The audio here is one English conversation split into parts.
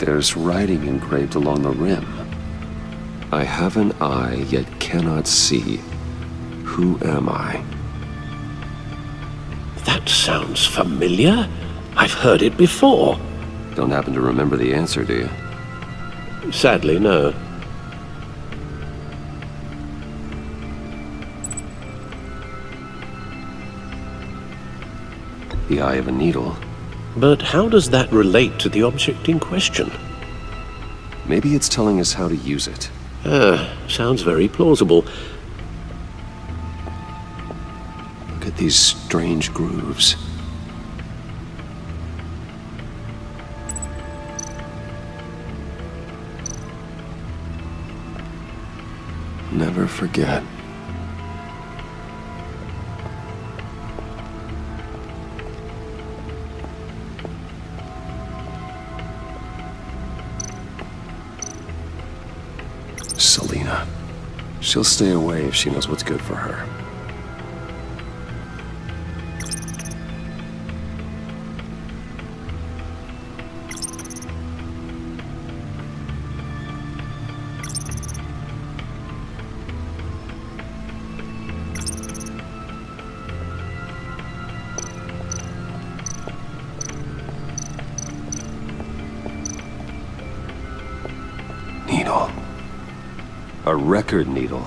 There's writing engraved along the rim. I have an eye, yet cannot see. Who am I? That sounds familiar. I've heard it before. Don't happen to remember the answer, do you? Sadly, no. The eye of a needle. But how does that relate to the object in question? Maybe it's telling us how to use it. Sounds very plausible. Look at these strange grooves. Never forget. Selena. She'll stay away if she knows what's good for her. Needle. A record needle.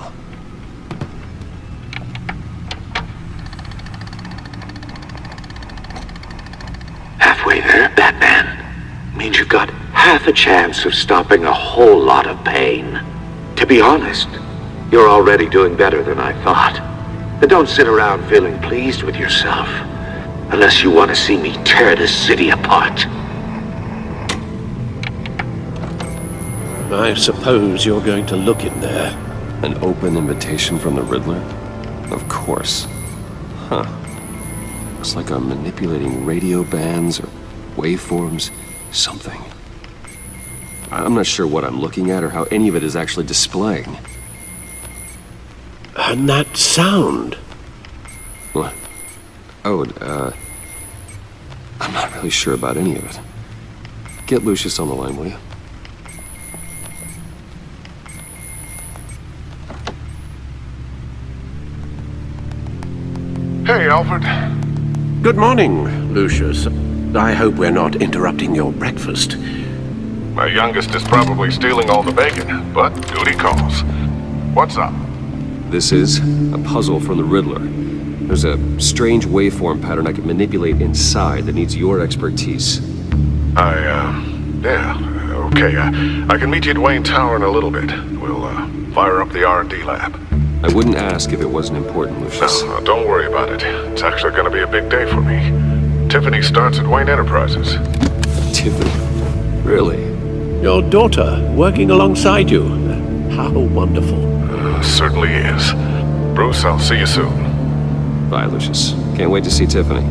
Halfway there, Batman. Means you've got half a chance of stopping a whole lot of pain. To be honest, you're already doing better than I thought. But don't sit around feeling pleased with yourself, unless you want to see me tear this city apart. I suppose you're going to look in there. An open invitation from the Riddler? Of course. Huh. Looks like I'm manipulating radio bands or waveforms. Something. I'm not sure what I'm looking at or how any of it is actually displaying. And that sound. What? Oh, I'm not really sure about any of it. Get Lucius on the line, will you? Hey, Alfred. Good morning, Lucius. I hope we're not interrupting your breakfast. My youngest is probably stealing all the bacon, but duty calls. What's up? This is a puzzle from the Riddler. There's a strange waveform pattern I can manipulate inside that needs your expertise. Okay. I can meet you at Wayne Tower in a little bit. We'll, fire up the R&D lab. I wouldn't ask if it wasn't important, Lucius. No, don't worry about it. It's actually gonna be a big day for me. Tiffany starts at Wayne Enterprises. Tiffany? Really? Your daughter working alongside you. How wonderful. Certainly is. Bruce, I'll see you soon. Bye, Lucius. Can't wait to see Tiffany.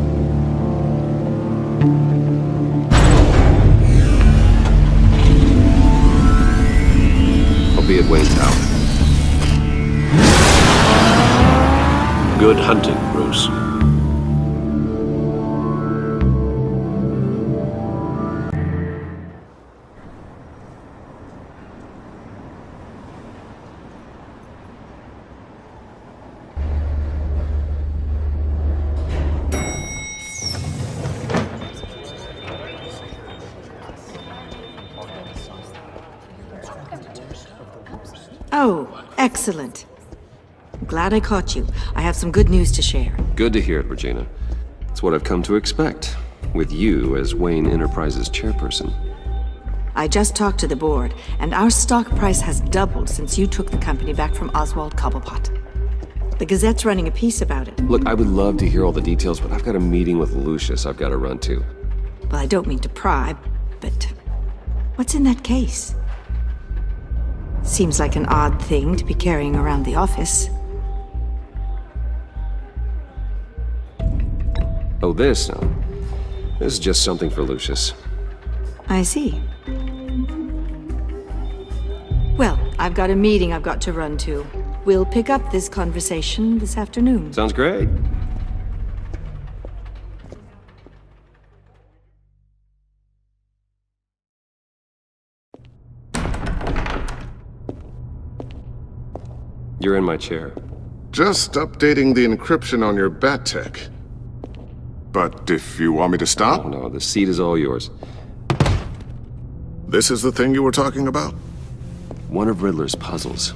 I'll be at Wayne Tower. Good hunting, Bruce. Oh, excellent. I'm glad I caught you. I have some good news to share. Good to hear it, Regina. It's what I've come to expect, with you as Wayne Enterprises chairperson. I just talked to the board, and our stock price has doubled since you took the company back from Oswald Cobblepot. The Gazette's running a piece about it. Look, I would love to hear all the details, but I've got a meeting with Lucius I've got to run to. Well, I don't mean to pry, but what's in that case? Seems like an odd thing to be carrying around the office. Oh, this? No. This is just something for Lucius. I see. Well, I've got a meeting I've got to run to. We'll pick up this conversation this afternoon. Sounds great. You're in my chair. Just updating the encryption on your bat tech. But if you want me to Oh stop, no, the seat is all yours. this is the thing you were talking about? One of Riddler's puzzles.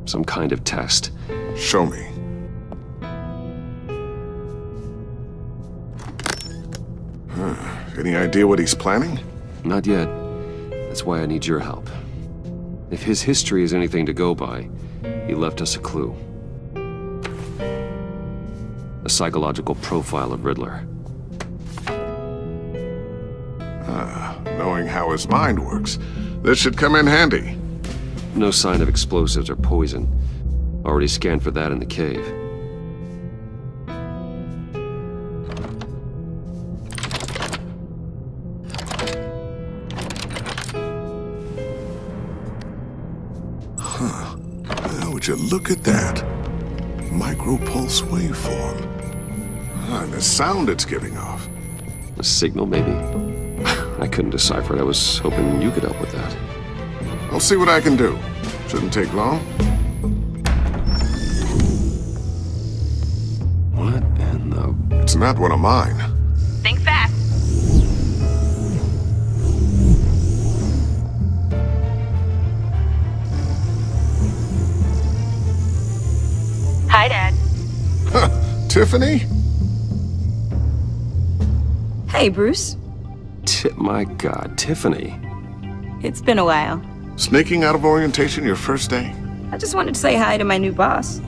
Some kind of test. Show me. Any idea what he's planning? Not yet. That's why I need your help. If his history is anything to go by, he left us a clue. A psychological profile of Riddler. Knowing how his mind works, this should come in handy. No sign of explosives or poison. Already scanned for that in the cave. Would you look at that? Micropulse waveform. And the sound it's giving off. A signal, maybe? I couldn't decipher it. I was hoping you could help with that. I'll see what I can do. Shouldn't take long. What in the... It's not one of mine. Think fast. Hi, Dad. Tiffany? Hey, Bruce. My God, Tiffany. It's been a while. Sneaking out of orientation your first day? I just wanted to say hi to my new boss.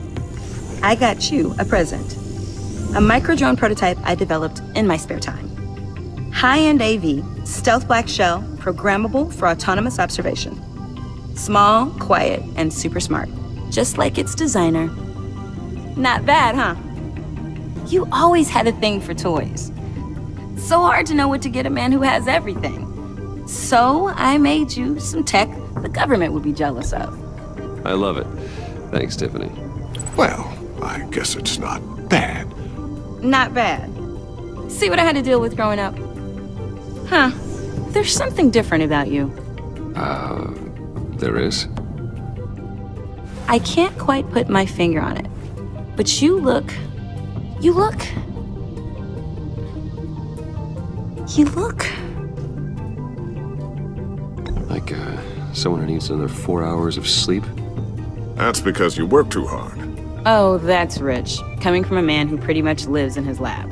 I got you a present. A micro-drone prototype I developed in my spare time. High-end AV, stealth black shell, programmable for autonomous observation. Small, quiet, and super smart. Just like its designer. Not bad, huh? You always had a thing for toys. So hard to know what to get a man who has everything. So I made you some tech the government would be jealous of. I love it. Thanks, Tiffany. Well, I guess it's not bad. Not bad. See what I had to deal with growing up? Huh. There's something different about you. There is? I can't quite put my finger on it. But you look... You look... Like, someone who needs another 4 hours of sleep? That's because you work too hard. Oh, that's rich. Coming from a man who pretty much lives in his lab.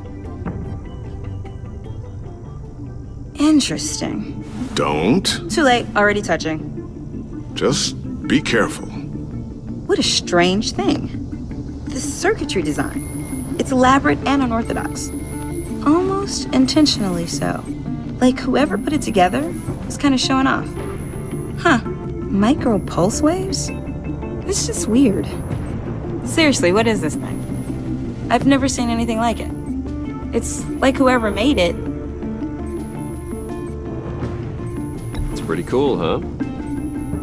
Interesting. Don't. Too late. Already touching. Just be careful. What a strange thing. The circuitry design. It's elaborate and unorthodox. Almost intentionally so. Like whoever put it together was kind of showing off. Huh. Micro pulse waves? It's just weird. Seriously, what is this thing? I've never seen anything like it. It's like whoever made it. It's pretty cool, huh?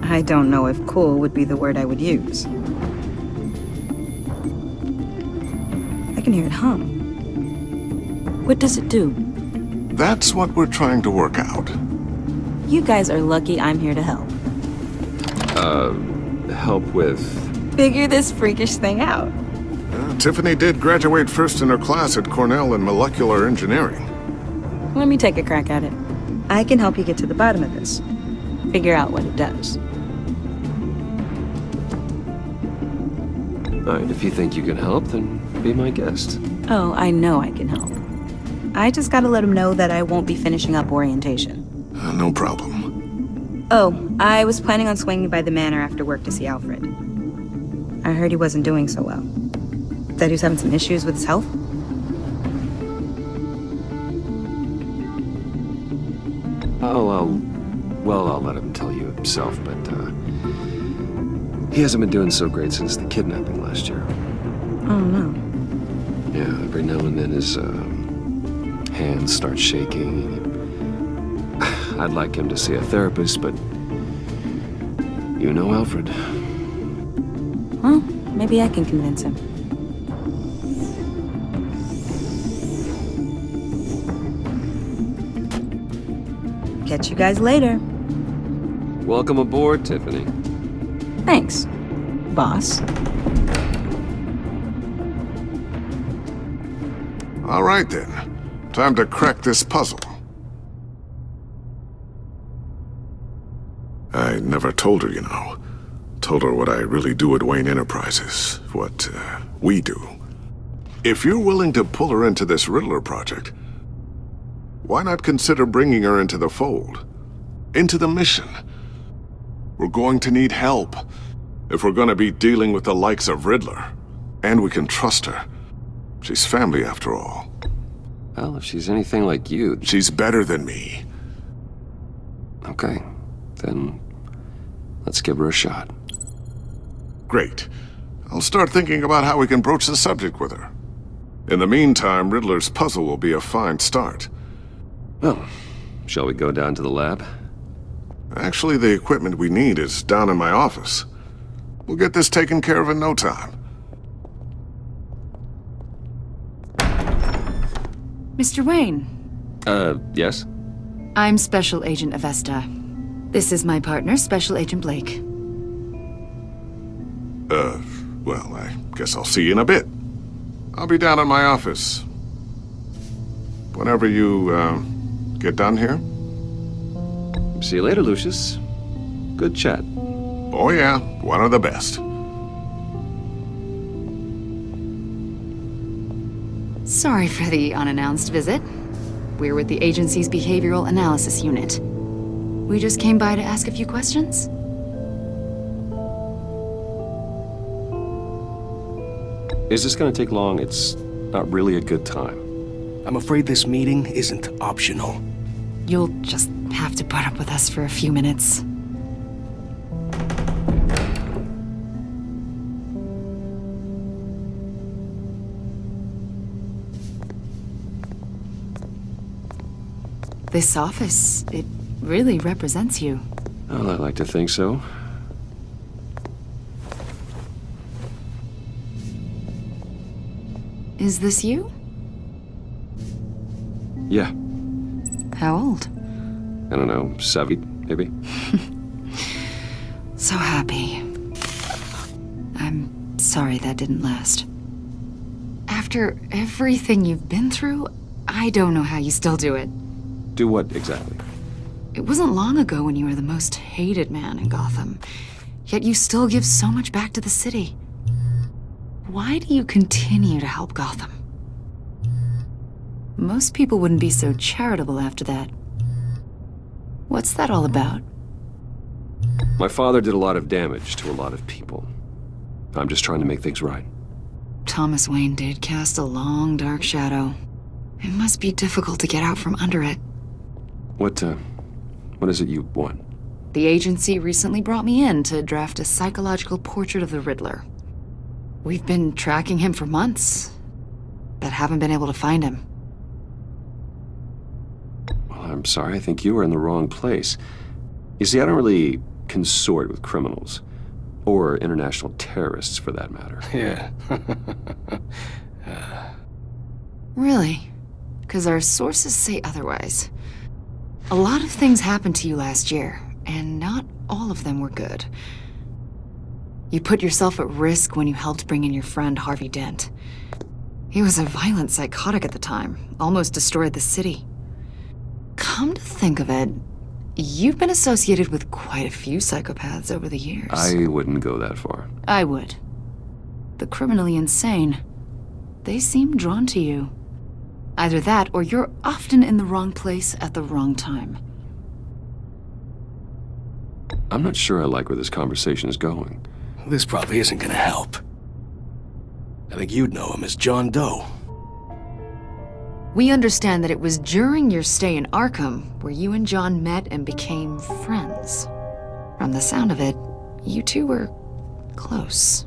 I don't know if cool would be the word I would use. I can hear it hum. What does it do? That's what we're trying to work out. You guys are lucky I'm here to help. Help with... Figure this freakish thing out. Tiffany did graduate first in her class at Cornell in molecular engineering. Let me take a crack at it. I can help you get to the bottom of this. Figure out what it does. Alright, if you think you can help, then be my guest. Oh, I know I can help. I just gotta let him know that I won't be finishing up orientation. No problem. Oh, I was planning on swinging by the manor after work to see Alfred. I heard he wasn't doing so well. That he was having some issues with his health. I'll let him tell you himself, but, he hasn't been doing so great since the kidnapping last year. Oh, no. Yeah, every now and then his, hands start shaking. I'd like him to see a therapist, but you know Alfred. Well, maybe I can convince him. Catch you guys later. Welcome aboard, Tiffany. Thanks. boss. All right then. Time to crack this puzzle. I never told her, you know. Told her what I really do at Wayne Enterprises. What, we do. If you're willing to pull her into this Riddler project, why not consider bringing her into the fold? Into the mission? We're going to need help if we're gonna be dealing with the likes of Riddler. And we can trust her. She's family after all. Well, if she's anything like you... She's better than me. Okay, then let's give her a shot. Great. I'll start thinking about how we can broach the subject with her. In the meantime, Riddler's puzzle will be a fine start. Well, shall we go down to the lab? Actually, the equipment we need is down in my office. We'll get this taken care of in no time. Mr. Wayne. Yes? I'm Special Agent Avesta. This is my partner, Special Agent Blake. Well, I guess I'll see you in a bit. I'll be down in my office. Whenever you, get done here. See you later, Lucius. Good chat. Oh yeah, one of the best. Sorry for the unannounced visit. We're with the agency's Behavioral Analysis Unit. We just came by to ask a few questions. Is this gonna take long? It's not really a good time. I'm afraid this meeting isn't optional. You'll just have to put up with us for a few minutes. This office, it really represents you. Well, I like to think so. Is this you? Yeah, How old? I don't know, 7, maybe? So happy. I'm sorry that didn't last. After everything you've been through, I don't know how you still do it. Do what exactly? It wasn't long ago when you were the most hated man in Gotham, yet you still give so much back to the city. Why do you continue to help Gotham? Most people wouldn't be so charitable after that. What's that all about? My father did a lot of damage to a lot of people. I'm just trying to make things right. Thomas Wayne did cast a long, dark shadow. It must be difficult to get out from under it. What is it you want? The agency recently brought me in to draft a psychological portrait of the Riddler. We've been tracking him for months, but haven't been able to find him. Well, I'm sorry, I think you were in the wrong place. You see, I don't really consort with criminals. Or international terrorists, for that matter. Yeah. Really? Because our sources say otherwise. A lot of things happened to you last year, and not all of them were good. You put yourself at risk when you helped bring in your friend Harvey Dent. He was a violent psychotic at the time, almost destroyed the city. Come to think of it, you've been associated with quite a few psychopaths over the years. I wouldn't go that far. I would. The criminally insane. They seem drawn to you. Either that, or you're often in the wrong place at the wrong time. I'm not sure I like where this conversation is going. This probably isn't gonna help. I think you'd know him as John Doe. We understand that it was during your stay in Arkham where you and John met and became friends. From the sound of it, you two were close.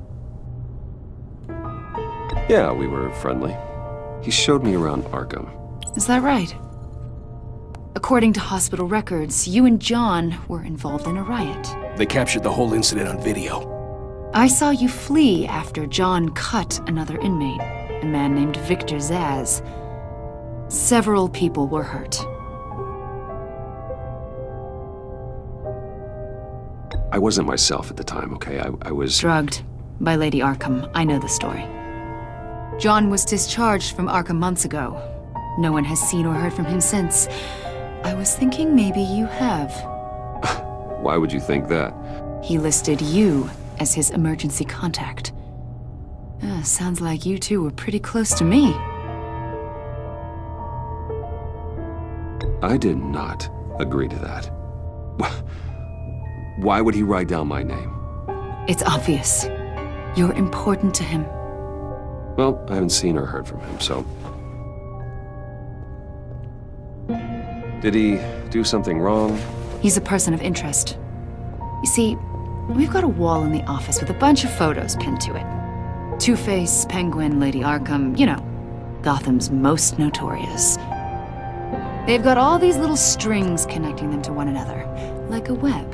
Yeah, we were friendly. He showed me around Arkham. Is that right? According to hospital records, you and John were involved in a riot. They captured the whole incident on video. I saw you flee after John cut another inmate, a man named Victor Zaz. Several people were hurt. I wasn't myself at the time, okay? I was... Drugged. by Lady Arkham. I know the story. John was discharged from Arkham months ago. No one has seen or heard from him since. I was thinking maybe you have. Why would you think that? He listed you as his emergency contact. Sounds like you two were pretty close to me. I did not agree to that. Why would he write down my name? It's obvious. You're important to him. Well, I haven't seen or heard from him, so... Did he do something wrong? He's a person of interest. You see, we've got a wall in the office with a bunch of photos pinned to it. Two-Face, Penguin, Lady Arkham, you know, Gotham's most notorious. They've got all these little strings connecting them to one another, like a web.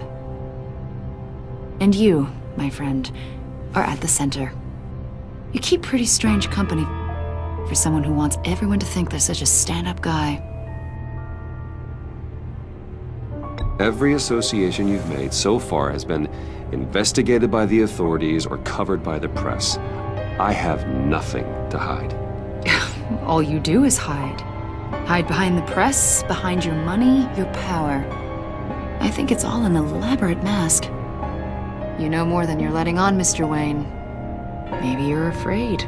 And you, my friend, are at the center. You keep pretty strange company for someone who wants everyone to think they're such a stand-up guy. Every association you've made so far has been investigated by the authorities or covered by the press. I have nothing to hide. All you do is hide. Hide behind the press, behind your money, your power. I think it's all an elaborate mask. You know more than you're letting on, Mr. Wayne. Maybe you're afraid.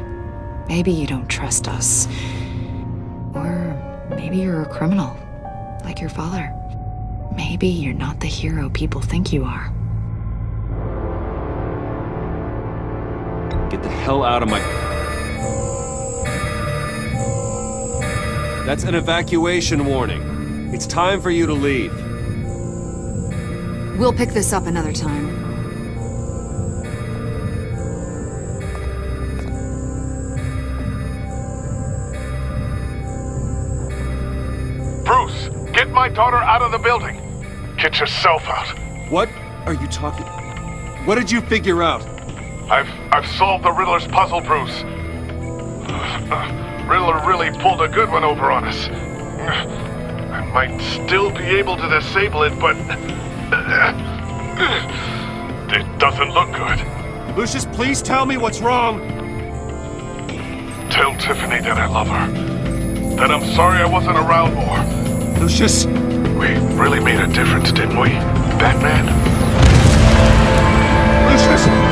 Maybe you don't trust us. Or maybe you're a criminal, like your father. Maybe you're not the hero people think you are. Get the hell out of my... That's an evacuation warning. It's time for you to leave. We'll pick this up another time. Bruce, get my daughter out of the building. Get yourself out. What are you talking... What did you figure out? I've solved the Riddler's puzzle, Bruce. Riddler really pulled a good one over on us. I might still be able to disable it, but... it doesn't look good. Lucius, please tell me what's wrong. Tell Tiffany that I love her. That I'm sorry I wasn't around more. Lucius! We really made a difference, didn't we, Batman? Lucius!